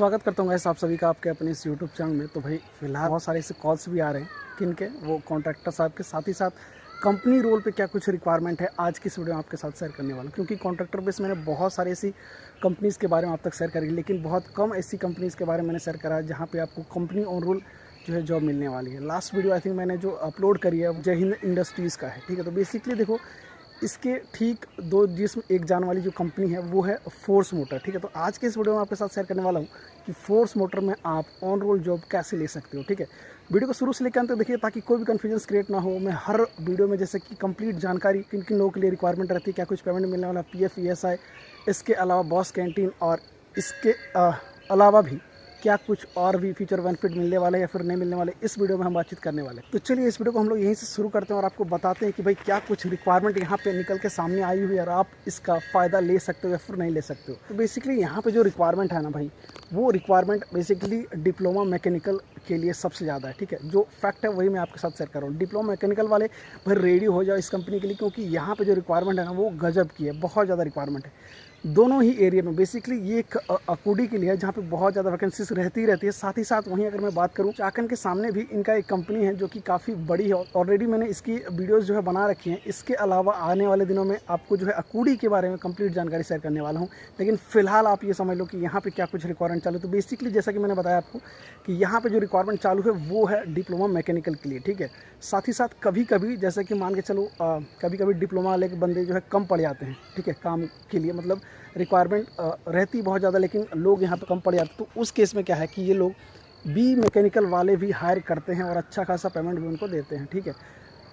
स्वागत करता हूँ आप सभी का आपके अपने इस यूट्यूब चैनल में। तो भाई फिलहाल बहुत सारे ऐसे कॉल्स भी आ रहे हैं किनके, वो कॉन्ट्रैक्टर साहब के, साथ ही साथ कंपनी रोल पे क्या कुछ रिक्वायरमेंट है आज की इस वीडियो में आपके साथ शेयर करने वाला हूँ। क्योंकि कॉन्ट्रैक्टर बेस मैंने बहुत सारी ऐसी कंपनीज़ के बारे में आप तक शेयर करी, लेकिन बहुत कम ऐसी कंपनीज़ के बारे में मैंने शेयर करा है जहाँ पर आपको कंपनी ऑन रोल जो है जॉब मिलने वाली है। लास्ट वीडियो आई थिंक मैंने जो अपलोड करी है जय हिंद इंडस्ट्रीज़ का है, ठीक है। तो बेसिकली देखो, इसके ठीक दो जिसमें एक जान वाली जो कंपनी है वो है फोर्स मोटर, ठीक है। तो आज के इस वीडियो में आपके साथ शेयर करने वाला हूँ कि फोर्स मोटर में आप ऑन रोल जॉब कैसे ले सकते हो, ठीक है। वीडियो को शुरू से लेकर अंत तक देखिए ताकि कोई भी कन्फ्यूजन क्रिएट ना हो। मैं हर वीडियो में जैसे कि कंप्लीट जानकारी किन किन लोगों के लिए रिक्वायरमेंट रहती है, क्या कुछ पेमेंट मिलने वाला, पीएफ ईएसआई, इसके अलावा बॉस कैंटीन और इसके अलावा भी क्या कुछ और भी फीचर बेनिफिट मिलने वाले या फिर नहीं मिलने वाले, इस वीडियो में हम बातचीत करने वाले। तो चलिए इस वीडियो को हम लोग यहीं से शुरू करते हैं और आपको बताते हैं कि भाई क्या कुछ रिक्वायरमेंट यहाँ पे निकल के सामने आई हुई है और आप इसका फ़ायदा ले सकते हो या फिर नहीं ले सकते हो। तो बेसिकली यहाँ पे जो रिक्वायरमेंट है ना भाई, वो रिक्वायरमेंट बेसिकली डिप्लोमा मैकेनिकल के लिए सबसे ज़्यादा है, ठीक है। जो फैक्ट है वही मैं आपके साथ शेयर कर रहा हूँ। डिप्लोमा मैकेनिकल वाले भाई रेडी हो जाओ इस कंपनी के लिए, क्योंकि यहाँ पे जो रिक्वायरमेंट है ना वो गजब की है, बहुत ज़्यादा रिक्वायरमेंट है दोनों ही एरिया में। बेसिकली ये एक अकूडी के लिए है जहाँ पे बहुत ज़्यादा वैकेंसीज रहती है। साथ ही साथ वहीं अगर मैं बात करूँ चाकन के सामने भी इनका एक कंपनी है जो कि काफ़ी बड़ी है, ऑलरेडी मैंने इसकी वीडियोस जो है बना रखी हैं। इसके अलावा आने वाले दिनों में आपको जो है अकूडी के बारे में कंप्लीट जानकारी शेयर करने वाला हूँ। लेकिन फिलहाल आप ये समझ लो कि यहाँ पे क्या कुछ रिक्वायरमेंट चालू है। तो बेसिकली जैसा कि मैंने बताया आपको कि यहाँ पे जो रिक्वायरमेंट चालू है वो है डिप्लोमा मैकेनिकल के लिए, ठीक है। साथ ही साथ कभी कभी जैसे कि मान के चलो कभी कभी डिप्लोमा वाले के बंदे जो है कम पड़ जाते हैं, ठीक है, काम के लिए, मतलब रिक्वायरमेंट रहती बहुत ज़्यादा लेकिन लोग यहाँ पे कम पड़ जाते। तो उस केस में क्या है कि ये लोग बी मैकेनिकल वाले भी हायर करते हैं और अच्छा खासा पेमेंट भी उनको देते हैं, ठीक है।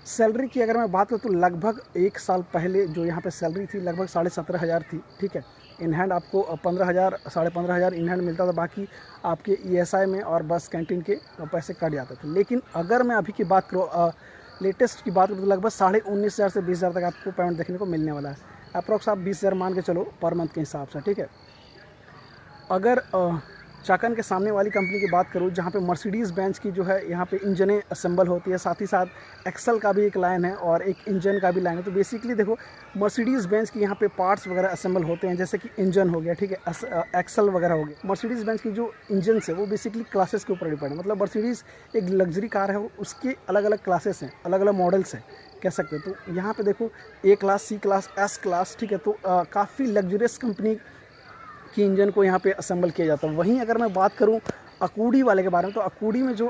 सैलरी की अगर मैं बात करूँ तो लगभग 1 साल पहले जो यहाँ पे सैलरी थी लगभग 17,500 थी, ठीक है। इन हैंड आपको 15,000 15,500 इन हैंड मिलता था, बाकी आपके ईएसआई में और बस कैंटीन के पैसे कट जाते थे। लेकिन अगर मैं अभी की बात करूँ, लेटेस्ट की बात करूँ तो लगभग 19,500 से 20,000 तक आपको पेमेंट देखने को मिलने वाला है। अप्रॉक्स आप 20,000 मान के चलो पर मंथ के हिसाब से, ठीक है। अगर चाकन के सामने वाली कंपनी की बात करूँ जहाँ पे मर्सिडीज़ बेंज की जो है यहाँ पे इंजनें असेंबल होती है, साथ ही साथ एक्सल का भी एक लाइन है और एक इंजन का भी लाइन है। तो बेसिकली देखो, मर्सिडीज़ बेंज की यहाँ पे पार्ट्स वगैरह असेंबल होते हैं, जैसे कि इंजन हो गया, ठीक है, एक्सल वगैरह हो गया। मर्सिडीज़ बेंज की जो इंजन है वो बेसिकली क्लासेस के ऊपर डिपेंड है। मतलब मर्सिडीज़ एक लग्जरी कार है, उसके अलग अलग क्लासेस हैं, अलग अलग मॉडल्स हैं कह सकते हो। तो यहाँ पे देखो ए क्लास, सी क्लास, एस क्लास, ठीक है। तो काफ़ी लग्जरियस कंपनी की इंजन को यहाँ पे असेंबल किया जाता है। वहीं अगर मैं बात करूँ अकूडी वाले के बारे में, तो अकूडी में जो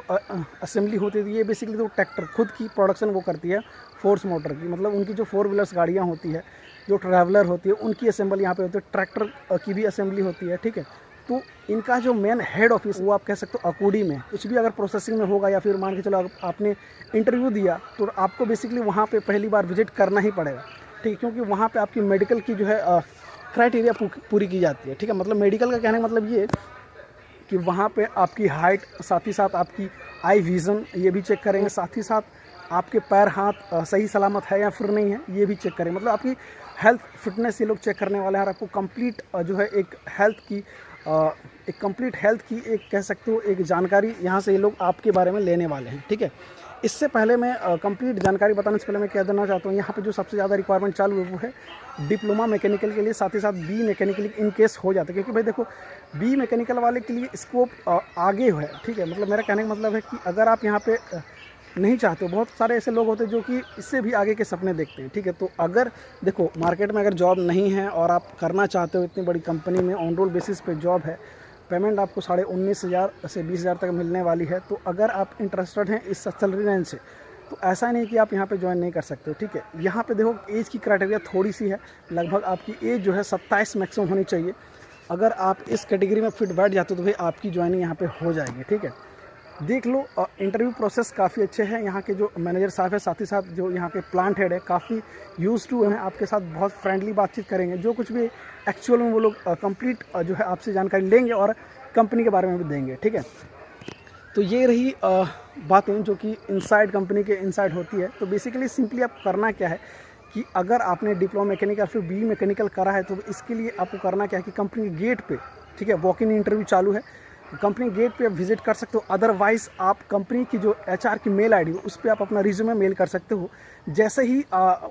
असेंबली होती है ये बेसिकली तो ट्रैक्टर खुद की प्रोडक्शन वो करती है फोर्स मोटर की। मतलब उनकी जो 4 व्हीलर्स गाड़ियाँ होती है, जो ट्रैवलर होती है, उनकी असेंबली यहाँ पे होती है। ट्रैक्टर की भी असेंबली होती है, ठीक है। तो इनका जो मेन हेड ऑफिस वो आप कह सकते हो अकूडी में। कुछ भी अगर प्रोसेसिंग में होगा या फिर मान के चलो आपने इंटरव्यू दिया तो आपको बेसिकली वहाँ पे पहली बार विजिट करना ही पड़ेगा, ठीक है। क्योंकि वहाँ पे आपकी मेडिकल की जो है क्राइटेरिया पूरी की जाती है, ठीक है। मतलब मेडिकल का कहने का मतलब ये कि वहाँ पे आपकी हाइट, साथ ही साथ आपकी आई विज़न ये भी चेक करेंगे, साथ ही साथ आपके पैर हाथ सही सलामत है या फिर नहीं है ये भी चेक करेंगे। मतलब आपकी हेल्थ फिटनेस ये लोग चेक करने वाले हैं और आपको कंप्लीट जो है एक कंप्लीट हेल्थ की एक कह सकते हो एक जानकारी यहाँ से ये लोग आपके बारे में लेने वाले हैं, ठीक है। इससे पहले मैं कंप्लीट जानकारी बताने से पहले मैं कह देना चाहता हूँ यहाँ पे जो सबसे ज़्यादा रिक्वायरमेंट चालू है वो है डिप्लोमा मैकेनिकल के लिए, साथ ही साथ बी मैकेनिकल इन केस हो जाता है। क्योंकि भाई देखो, बी मैकेनिकल वाले के लिए स्कोप आगे है, ठीक है। मतलब मेरा कहने का मतलब है कि अगर आप यहाँ पे नहीं चाहते हो, बहुत सारे ऐसे लोग होते हैं जो कि इससे भी आगे के सपने देखते हैं, ठीक है। तो अगर देखो मार्केट में अगर जॉब नहीं है और आप करना चाहते हो, इतनी बड़ी कंपनी में ऑन रोल बेसिस पे जॉब है, पेमेंट आपको 19,500 से 20,000 तक मिलने वाली है। तो अगर आप इंटरेस्टेड हैं इस सैलरी रेंज से, तो ऐसा नहीं कि आप यहाँ पे ज्वाइन नहीं कर सकते हो, ठीक है। यहाँ पे देखो एज की क्राइटेरिया थोड़ी सी है, लगभग आपकी एज जो है 27 मैक्सिमम होनी चाहिए। अगर आप इस कैटेगरी में फिट बैठ जाते हो तो भाई आपकी ज्वाइनिंग यहाँ पे हो जाएगी, ठीक है। देख लो, इंटरव्यू प्रोसेस काफ़ी अच्छे हैं। यहाँ के जो मैनेजर साहब है, साथ ही साथ जो यहाँ के प्लांट हेड है, काफ़ी यूज टू हैं, आपके साथ बहुत फ्रेंडली बातचीत करेंगे। जो कुछ भी एक्चुअल में वो लोग कंप्लीट जो है आपसे जानकारी लेंगे और कंपनी के बारे में भी देंगे, ठीक है। तो ये रही बातें जो कि इनसाइड कंपनी के इनसाइड होती है। तो बेसिकली सिंपली आप करना क्या है कि अगर आपने डिप्लोमा मैकेनिकल फिर बी मैकेनिकल करा है तो इसके लिए आपको करना क्या है कि कंपनी के गेट पे, ठीक है, वॉक इन इंटरव्यू चालू है। कंपनी गेट पे विजिट कर सकते हो। अदरवाइज़ आप कंपनी की जो HR की मेल ID हो उस पर आप अपना रिज्यूमे मेल कर सकते हो। जैसे ही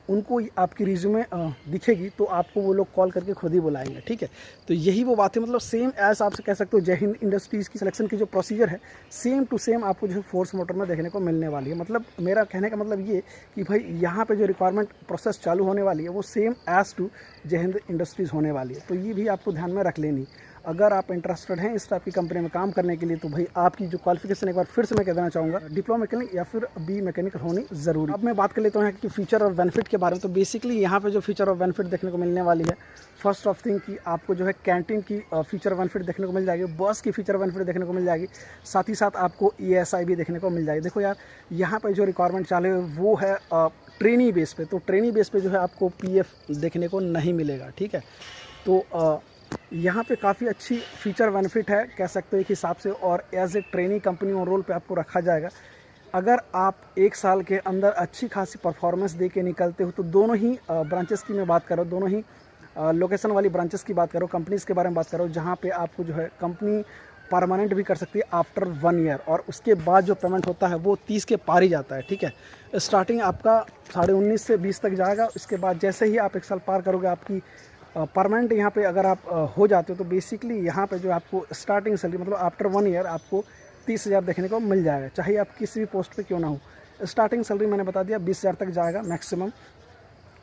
उनको आपकी रिज्यूमे दिखेगी तो आपको वो लोग कॉल करके खुद ही बुलाएंगे, ठीक है। तो यही वो बात है, मतलब सेम एज आप कह सकते हो जय हिंद इंडस्ट्रीज़ की सिलेक्शन की जो प्रोसीजर है सेम टू सेम आपको जो है फोर्स मोटर में देखने को मिलने वाली है। मतलब मेरा कहने का मतलब ये कि भाई यहाँ पे जो रिक्वायरमेंट प्रोसेस चालू होने वाली है वो सेम एज टू जय हिंद इंडस्ट्रीज़ होने वाली है। तो ये भी आपको ध्यान में रख लेनी। अगर आप इंटरेस्टेड हैं इस टाइप की कंपनी में काम करने के लिए तो भाई आपकी जो क्वालिफिकेशन एक बार फिर से मैं कह देना चाहूँगा, डिप्लोमा मैकेनिक या फिर बी मैकेनिकल होनी ज़रूरी। अब मैं बात कर लेता हूँ कि फीचर और बेनिफिट के बारे में। तो बेसिकली यहाँ पे जो फीचर और बेनिफिट देखने को मिलने वाली है, फर्स्ट ऑफ थिंग कि आपको जो है कैंटीन की फीचर बेनिफिट देखने को मिल जाएगी, बस की फीचर बेनिफिट देखने को मिल जाएगी, साथ ही साथ आपको ESI भी देखने को मिल जाएगी। देखो यार, यहाँ पर जो रिक्वायरमेंट चालू है वो है ट्रेनी बेस पे, तो ट्रेनी बेस पे जो है आपको PF देखने को नहीं मिलेगा, ठीक है। तो यहाँ पे काफ़ी अच्छी फीचर बेनिफिट है कह सकते हो एक हिसाब से, और एज ए ट्रेनिंग कंपनी और रोल पे आपको रखा जाएगा। अगर आप 1 साल के अंदर अच्छी खासी परफॉर्मेंस दे के निकलते हो तो दोनों ही ब्रांचेस की मैं बात करूँ, दोनों ही लोकेशन वाली ब्रांचेस की बात करो, कंपनीज़ के बारे में बात करो, जहाँ पे आपको जो है कंपनी परमानेंट भी कर सकती है आफ्टर 1 ईयर, और उसके बाद जो पेमेंट होता है वो 30 के पार ही जाता है, ठीक है। स्टार्टिंग आपका 19.5 से 20 तक जाएगा, उसके बाद जैसे ही आप 1 साल पार करोगे आपकी परमानेंट यहाँ पे अगर आप हो जाते हो तो बेसिकली यहाँ पे जो आपको स्टार्टिंग सैलरी मतलब आफ्टर 1 ईयर आपको 30,000 देखने को मिल जाएगा, चाहे आप किसी भी पोस्ट पे क्यों ना हो। स्टार्टिंग सैलरी मैंने बता दिया 20,000 तक जाएगा मैक्सिमम।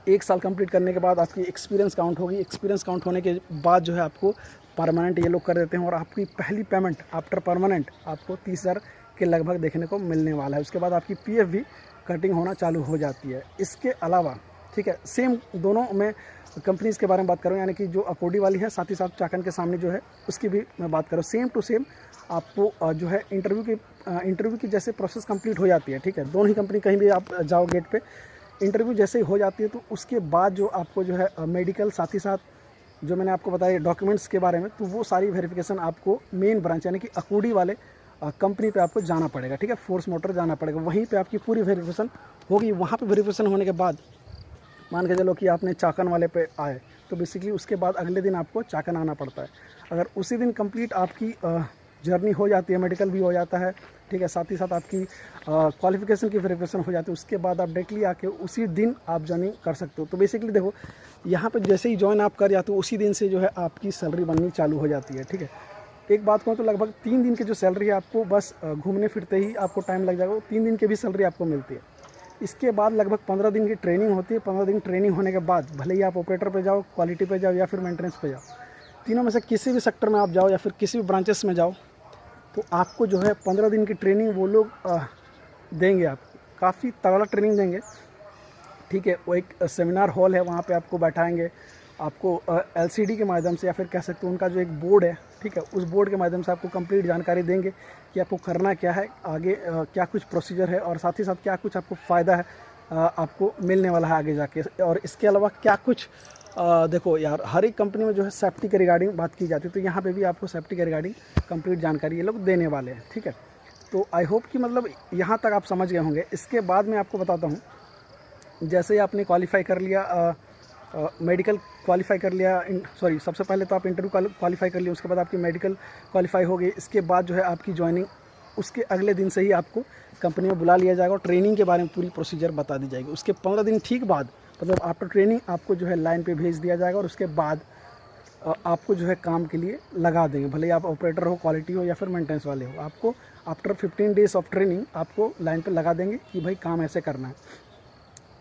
1 साल कंप्लीट करने के बाद आपकी एक्सपीरियंस काउंट होगी, एक्सपीरियंस काउंट होने के बाद जो है आपको परमानेंट ये लोग कर देते हैं, और आपकी पहली पेमेंट आफ्टर परमानेंट आपको 30,000 के लगभग देखने को मिलने वाला है। उसके बाद आपकी PF भी कटिंग होना चालू हो जाती है। इसके अलावा ठीक है, सेम दोनों में कंपनीज़ के बारे में बात करूँ, यानी कि जो अकोडी वाली है साथ ही साथ चाकन के सामने जो है उसकी भी मैं बात करूँ, सेम टू सेम आपको जो है इंटरव्यू की जैसे प्रोसेस कंप्लीट हो जाती है, ठीक है। दोनों ही कंपनी कहीं भी आप जाओ गेट पे इंटरव्यू जैसे ही हो जाती है तो उसके बाद जो आपको जो है मेडिकल, साथ ही साथ जो मैंने आपको बताया डॉक्यूमेंट्स के बारे में, तो वो सारी वेरिफिकेशन आपको मेन ब्रांच यानी कि अकोडी वाले कंपनी पे आपको जाना पड़ेगा, ठीक है। फोर्स मोटर जाना पड़ेगा, वहीं पे आपकी पूरी वेरिफिकेशन होगी। वहाँ पे वेरिफिकेशन होने के बाद मान के चलो कि आपने चाकन वाले पे आए तो बेसिकली उसके बाद अगले दिन आपको चाकन आना पड़ता है। अगर उसी दिन कंप्लीट आपकी जर्नी हो जाती है, मेडिकल भी हो जाता है, ठीक है, साथ ही साथ आपकी क्वालिफिकेशन की वेरिफिकेशन हो जाती है, उसके बाद आप डायरेक्टली आके उसी दिन आप ज्वाइनिंग कर सकते हो। तो बेसिकली देखो यहाँ पे जैसे ही ज्वाइन आप कर जाते हो उसी दिन से जो है आपकी सैलरी बननी चालू हो जाती है, ठीक है। एक बात कहूँ तो लगभग 3 दिन की जो सैलरी है आपको बस घूमने फिरते ही आपको टाइम लग जाएगा, 3 दिन की भी सैलरी आपको मिलती है। इसके बाद लगभग 15 दिन की ट्रेनिंग होती है। 15 दिन ट्रेनिंग होने के बाद भले ही आप ऑपरेटर पे जाओ, क्वालिटी पे जाओ या फिर मेंटेनेंस पे जाओ, तीनों में से किसी भी सेक्टर में आप जाओ या फिर किसी भी ब्रांचेस में जाओ, तो आपको जो है 15 दिन की ट्रेनिंग वो लोग देंगे, आपको काफ़ी तगड़ा ट्रेनिंग देंगे, ठीक है। वो एक सेमिनार हॉल है, वहाँ पे आपको बैठाएंगे, आपको LCD के माध्यम से या फिर कह सकते हो उनका जो एक बोर्ड है, ठीक है, उस बोर्ड के माध्यम से आपको कंप्लीट जानकारी देंगे कि आपको करना क्या है आगे, क्या कुछ प्रोसीजर है, और साथ ही साथ क्या कुछ आपको फ़ायदा है आपको मिलने वाला है आगे जाके। और इसके अलावा क्या कुछ देखो यार, हर एक कंपनी में जो है सेफ्टी के रिगार्डिंग बात की जाती है, तो यहाँ पे भी आपको सेफ्टी के रिगार्डिंग कंप्लीट जानकारी ये लोग देने वाले हैं, ठीक है। तो आई होप कि मतलब यहाँ तक आप समझ गए होंगे। इसके बाद मैं आपको बताता हूँ, जैसे ही आपने क्वालिफाई कर लिया, मेडिकल क्वालिफाई कर लिया, सॉरी सबसे पहले तो आप इंटरव्यू क्वालिफाई कर लिया, उसके बाद आपकी मेडिकल क्वालिफाई हो गई, इसके बाद जो है आपकी ज्वाइनिंग उसके अगले दिन से ही आपको कंपनी में बुला लिया जाएगा और ट्रेनिंग के बारे में पूरी प्रोसीजर बता दी जाएगी। उसके 15 दिन ठीक बाद मतलब आफ्टर ट्रेनिंग आपको जो है लाइन पे भेज दिया जाएगा, और उसके बाद आपको जो है काम के लिए लगा देंगे, भले ही आप ऑपरेटर हो, क्वालिटी हो या फिर मेंटेनेंस वाले हो, आपको आफ्टर 15 डेज़ ऑफ ट्रेनिंग आपको लाइन पे लगा देंगे कि भाई काम ऐसे करना है।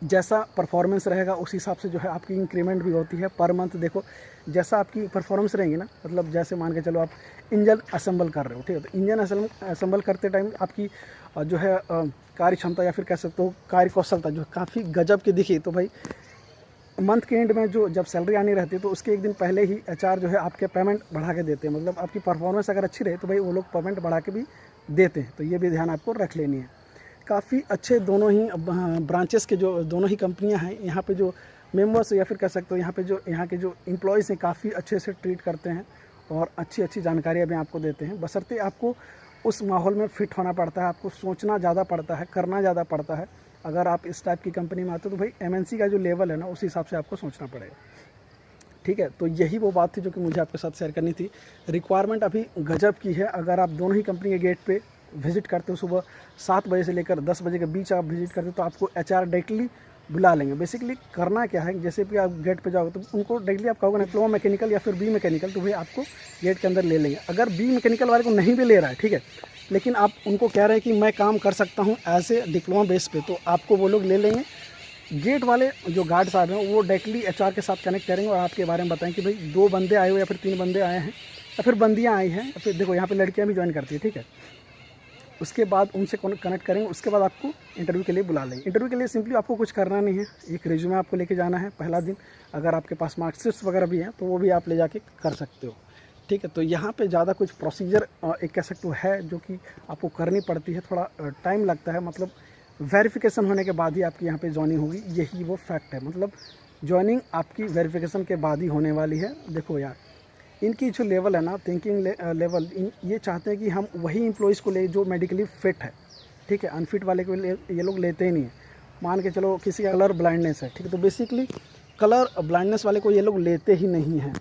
जैसा परफॉर्मेंस रहेगा उस हिसाब से जो है आपकी इंक्रीमेंट भी होती है पर मंथ। देखो जैसा आपकी परफॉर्मेंस रहेगी ना, मतलब जैसे मान के चलो आप इंजन असेंबल कर रहे हो, ठीक है, तो इंजन असेंबल करते टाइम आपकी जो है कार्य क्षमता या फिर कह सकते हो कार्य कौशलता जो काफ़ी गजब की दिखी, तो भाई मंथ के एंड में जो जब सैलरी आनी रहती है तो उसके एक दिन पहले ही HR जो है आपके पेमेंट बढ़ा के देते हैं। मतलब आपकी परफॉर्मेंस अगर अच्छी रहे तो भाई वो लोग पेमेंट बढ़ा के भी देते हैं, तो ये भी ध्यान आपको रख लेनी है। काफ़ी अच्छे दोनों ही ब्रांचेस के जो दोनों ही कंपनियां हैं, यहाँ पे जो मेंबर्स या फिर कह सकते हो यहाँ के जो एम्प्लॉयज़ हैं काफ़ी अच्छे से ट्रीट करते हैं और अच्छी अच्छी भी आपको देते हैं। बशर्ते आपको उस माहौल में फ़िट होना पड़ता है, आपको सोचना ज़्यादा पड़ता है, करना ज़्यादा पड़ता है। अगर आप इस टाइप की कंपनी में आते हो तो भाई MNC का जो लेवल है ना उस हिसाब से आपको सोचना पड़ेगा। ठीक है। तो यही वो बात थी जो कि मुझे आपके साथ शेयर करनी थी। रिक्वायरमेंट अभी गजब की है। अगर आप दोनों ही कंपनी के गेट पे विजिट करते हो, सुबह 7 बजे से लेकर 10 बजे के बीच आप विजिट करते हो, तो आपको HR डायरेक्टली बुला लेंगे। बेसिकली करना क्या है, जैसे कि आप गेट पे जाओगे तो उनको डायरेक्टली आप कहोगे डिप्लोमा मैकेनिकल या फिर बी मैकेनिकल, तो भाई आपको गेट के अंदर ले लेंगे। अगर बी मैकेनिकल वाले को नहीं भी ले रहा है, ठीक है, लेकिन आप उनको कह रहे हैं कि मैं काम कर सकता हूँ एज ए डिप्लोमा बेस पे, तो आपको वो लोग ले लेंगे। गेट वाले जो गार्ड साहब हैं वो डायरेक्टली HR के साथ कनेक्ट करेंगे और आपके बारे में बताएं कि भाई 2 बंदे आए हुए या फिर 3 बंदे आए हैं या फिर बंदियाँ आई हैं, या फिर देखो यहाँ पे लड़कियाँ भी ज्वाइन करती है, ठीक है। उसके बाद उनसे कनेक्ट करेंगे, उसके बाद आपको इंटरव्यू के लिए बुला लेंगे। इंटरव्यू के लिए सिंपली आपको कुछ करना नहीं है, एक रिज्यूमे आपको लेके जाना है पहला दिन। अगर आपके पास मार्कशीट्स वगैरह भी हैं तो वो भी आप ले जाके कर सकते हो, ठीक है। तो यहाँ पे ज़्यादा कुछ प्रोसीजर एक कह सकते हो है जो कि आपको करनी पड़ती है, थोड़ा टाइम लगता है। मतलब वेरिफिकेशन होने के बाद ही आपकी यहाँ पे ज्वाइनिंग होगी, यही वो फैक्ट है। मतलब ज्वाइनिंग आपकी वेरिफिकेशन के बाद ही होने वाली है। देखो यार, इनकी जो लेवल है ना, थिंकिंग लेवल, ये चाहते हैं कि हम वही एम्प्लॉयज़ को ले जो मेडिकली फिट है, ठीक है। अनफिट वाले को ये लोग लेते ही नहीं है। मान के चलो किसी का कलर ब्लाइंडनेस है, ठीक है, तो बेसिकली कलर ब्लाइंडनेस वाले को ये लोग लेते ही नहीं हैं,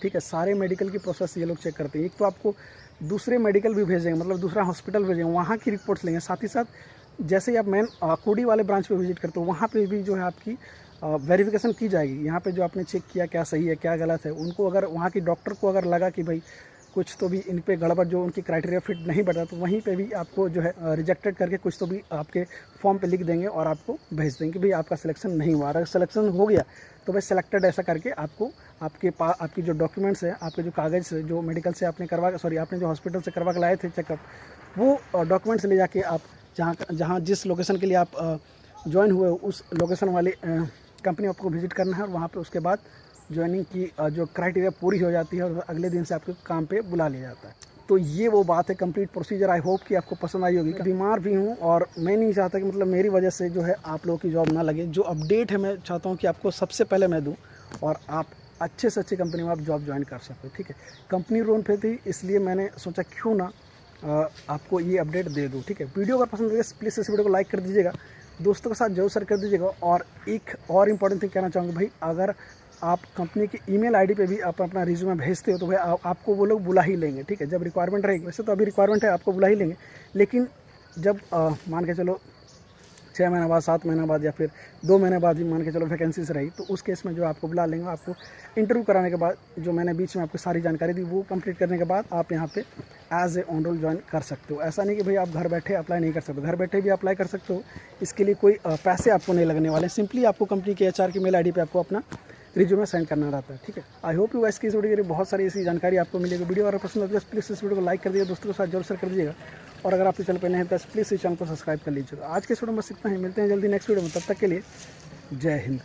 ठीक है। सारे मेडिकल की प्रोसेस ये लोग चेक करते हैं। एक तो आपको दूसरे मेडिकल भी भेजेंगे, मतलब दूसरा हॉस्पिटल भेजेंगे, वहाँ की रिपोर्ट्स लेंगे। साथ ही साथ जैसे ही आप मेन कोडी वाले ब्रांच पे विजिट करते हो, वहाँ पे भी जो है आपकी वेरिफिकेशन की जाएगी। यहाँ पे जो आपने चेक किया क्या सही है क्या गलत है, उनको अगर वहाँ की डॉक्टर को अगर लगा कि भाई कुछ तो भी इन पे गड़बड़, जो उनकी क्राइटेरिया फिट नहीं बैठा, तो वहीं पे भी आपको जो है रिजेक्टेड करके कुछ तो भी आपके फॉर्म पे लिख देंगे और आपको भेज देंगे कि भाई आपका सिलेक्शन नहीं हुआ। अगर सिलेक्शन हो गया तो भाई सिलेक्टेड ऐसा करके आपको आपकी जो डॉक्यूमेंट्स हैं, आपके जो कागज़ जो मेडिकल से आपने आपने जो हॉस्पिटल से करवा के लाए थे चेकअप, वो डॉक्यूमेंट्स ले जाके आप जहाँ जिस लोकेशन के लिए आप ज्वाइन हुए उस लोकेशन वाली कंपनी आपको विजिट करना है, और वहाँ पे उसके बाद ज्वाइनिंग की जो क्राइटेरिया पूरी हो जाती है और अगले दिन से आपके काम पे बुला लिया जाता है। तो ये वो बात है, कंप्लीट प्रोसीजर। आई होप कि आपको पसंद आई होगी। बीमार भी हूँ और मैं नहीं चाहता कि मतलब मेरी वजह से जो है आप लोगों की जॉब ना लगे। जो अपडेट है मैं चाहता हूँ कि आपको सबसे पहले मैं दूँ और आप अच्छे से अच्छी कंपनी में आप जॉब ज्वाइन कर सकते हो, ठीक है। कंपनी रोन पे थी, इसलिए मैंने सोचा क्यों ना आपको ये अपडेट दे दूँ, ठीक है। वीडियो अगर पसंद है प्लीज़ इस वीडियो को लाइक कर दीजिएगा, दोस्तों के साथ जरूर शेयर कर दीजिएगा। और एक और इम्पॉर्टेंट थिंग कहना चाहूँगा भाई, अगर आप कंपनी की ईमेल आईडी पे भी आप अपना रिज्यूमे भेजते हो तो भाई आपको वो लोग बुला ही लेंगे, ठीक है। जब रिक्वायरमेंट रहेगी, वैसे तो अभी रिक्वायरमेंट है, आपको बुला ही लेंगे, लेकिन जब मान के चलो 6 महीने बाद, 7 महीने बाद या फिर 2 महीने बाद भी मान के चलो वैकेंसीज रही, तो उस केस में जो आपको बुला लेंगे। आपको इंटरव्यू कराने के बाद, जो मैंने बीच में आपको सारी जानकारी दी, वो कंप्लीट करने के बाद आप यहाँ पे as a on roll join कर सकते हो। ऐसा नहीं कि भाई आप घर बैठे अप्लाई नहीं कर सकते, घर बैठे भी अप्लाई कर सकते हो। इसके लिए कोई पैसे आपको नहीं लगने वाले, सिंपली आपको कंपनी के HR की मेल ID पे आपको अपना रिज्यूमे सेंड करना रहता है, ठीक है। आई होप यू इसकी इस वीडियो की बहुत सारी ऐसी जानकारी आपको मिलेगी। वीडियो अगर पसंद आती है प्लीज़ इस वीडियो को लाइक कर दीजिए, दोस्तों के साथ जरूर शेयर कर दीजिएगा। और अगर आप इस चैनल पर नए हैं तो प्लीज़ इस चैनल को सब्सक्राइब कर लीजिएगा। आज के वीडियो में बस इतना ही, मिलते हैं जल्दी नेक्स्ट वीडियो में, तब तक के लिए जय हिंद।